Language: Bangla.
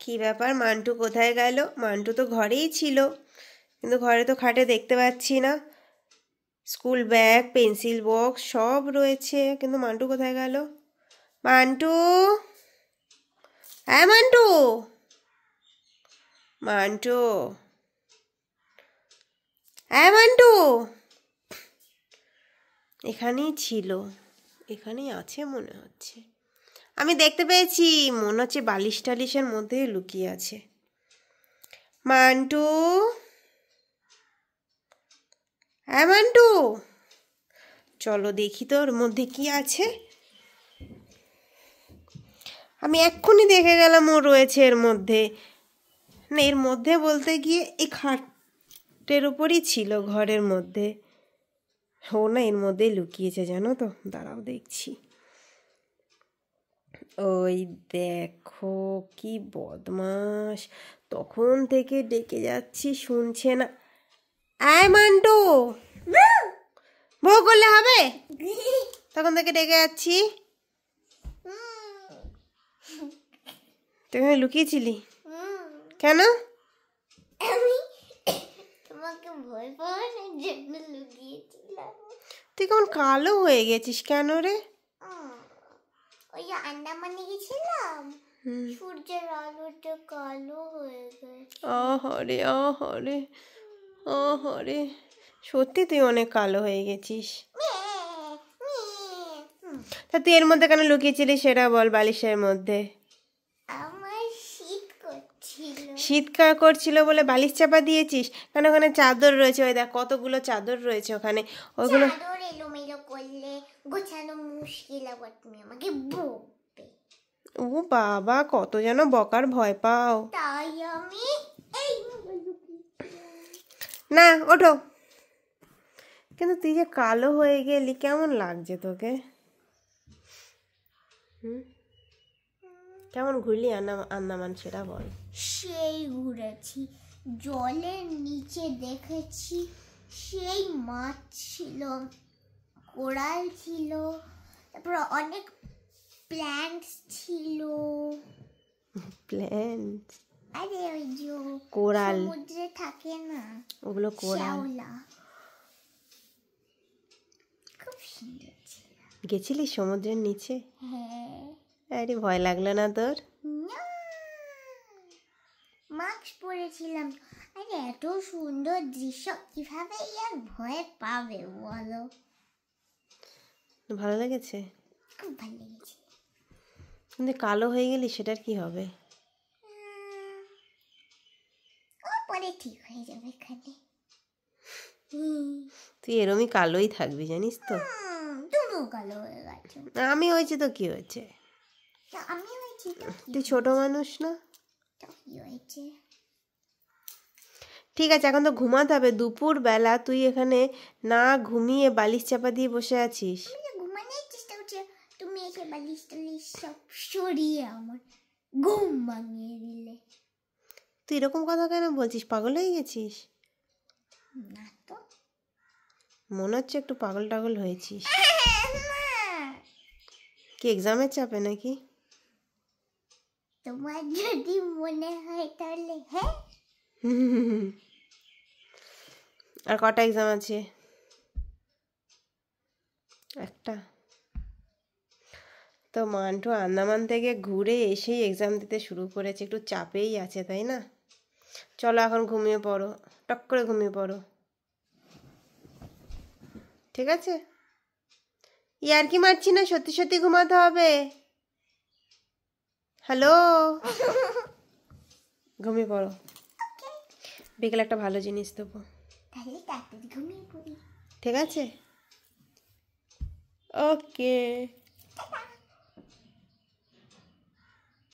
কি ব্যাপার, মান্টু কোথায় গেল? মান্টু তো ঘরেই ছিল, কিন্তু ঘরে তো খাটে দেখতে পাচ্ছি না। স্কুল ব্যাগ, পেন্সিল বক্স সব রয়েছে, কিন্তু মান্টু কোথায় গেল? মান্টু, হ্যাঁ মান্টু, মান্টু, হ্যাঁ মান্টু। এখানেই ছিল, এখানেই আছে মনে হচ্ছে। আমি দেখতে পেয়েছি, মনে হচ্ছে বালিশ টালিশের মধ্যে লুকিয়ে আছে। মান্টু, হ্যাঁ মান্টু, চলো দেখি তো ওর মধ্যে কি আছে। আমি এক্ষুনি দেখে গেলাম ও রয়েছে এর মধ্যে। না, এর মধ্যে বলতে গিয়ে এই খাটের উপরই ছিল, ঘরের মধ্যে। ও না, এর মধ্যেই লুকিয়েছে জানো তো, দাঁড়াও দেখছি। ওই দেখো, কি বদমাস, তখন থেকে ডেকে যাচ্ছি শুনছে না। আয় মান্টু, বউ করলে হবে? তখন থেকে ডেকে যাচ্ছি, তুই লুকিয়েছিলি কেন? আমি তোমাকে ভয় পাওয়ানোর জন্য লুকিয়েছিলাম। তুই কেমন কালো হয়ে গেছিস কেন রে? ওই আন্দামানে গেছিলাম, সূর্যের আলোতে কালো হয়ে গেছে। আহারে আহারে আহারে, সত্যি তুই অনেক কালো হয়ে গেছিস। তা তুই এর মধ্যে কেন লুকিয়েছিলি সেটা বল, বালিশের মধ্যে। আমার শীত করছিল। শীত করছিল বলে বালিশ চাপা দিয়েছিস কেন? ওখানে চাদর রয়েছে, ওই দেখ কতগুলো চাদর রয়েছে ওখানে, ওইগুলো। চাদর এলোমেলো করলে গোছানো মুশকিল, আবার তুমি আমাকে বকবে। ও বাবা, কত যেন বকার ভয় পাও। তাই আমি এই না, ওঠো। কিন্তু তুই যে কালো হয়ে গেলি, কেমন লাগছে তোকে? কেমন ঘুরলি আন্দামান সেটা বল। সেই ঘুরেছি, জলের নিচে দেখেছি সেই মাছ ছিল, কোরাল ছিল, তারপর অনেক প্ল্যান্টস ছিল। প্ল্যান্টস? আরে ওই যে কোরাল সমুদ্রে থাকে না, ওগুলো কোরাল। খুব সুন্দর ছিল। গেছিলি সমুদ্রের নিচে? হ্যাঁ। আরে ভয় লাগলো না তোর? মাস্ক পরেছিলাম। আরে এত সুন্দর দৃশ্য, কিভাবে আর ভয় পাবে বলো? ভালো লেগেছে? খুব ভালো লেগেছে। কিন্তু কালো হয়ে গেলি, সেটার কি হবে? পরে ঠিক হয়ে যাবে এখানে। তুই এরমই কালোই থাকবি জানিস তো। তুমিও কালো হয়ে গেছো। আমি হয়েছি তো কি হয়েছে? আমি হয়েছি তো তুই ছোট মানুষ না? কি হয়েছে? ঠিক আছে, এখন তো ঘুমাতে হবে, দুপুর বেলা তুই এখানে না ঘুমিয়ে বালিশ চাপা দিয়ে বসে আছিস। ঘুমানোর চেষ্টা করছি, তুমি এসে বালিশ টালিশ সব সরিয়ে আমার ঘুম ভাঙিয়ে দিলে। তুই এরকম কথা কেন বলছিস? পাগল হয়ে গেছিস? না তো, মনে হচ্ছে একটু পাগল টাগল হয়েছিস। কি এক্সামের চাপে নাকি? তোমার যদি মনে হয় তাহলে হ্যাঁ। আর কটা এক্সাম আছে? একটা। তো মান্টু আন্দামান থেকে ঘুরে এসেই এক্সাম দিতে শুরু করেছে, একটু চাপেই আছে তাই না? চলো এখন ঘুমিয়ে পড়ো, টক করে ঘুমিয়ে পড়ো, ঠিক আছে? ইয়ার কি মারছি না, সত্যি সত্যি ঘুমাতে হবে। হ্যালো, ঘুমিয়ে পড়ো, বিকেলে একটা ভালো জিনিস দেবো, তাহলে তাড়াতাড়ি ঘুমিয়ে পড়ি। ঠিক আছে? ওকে।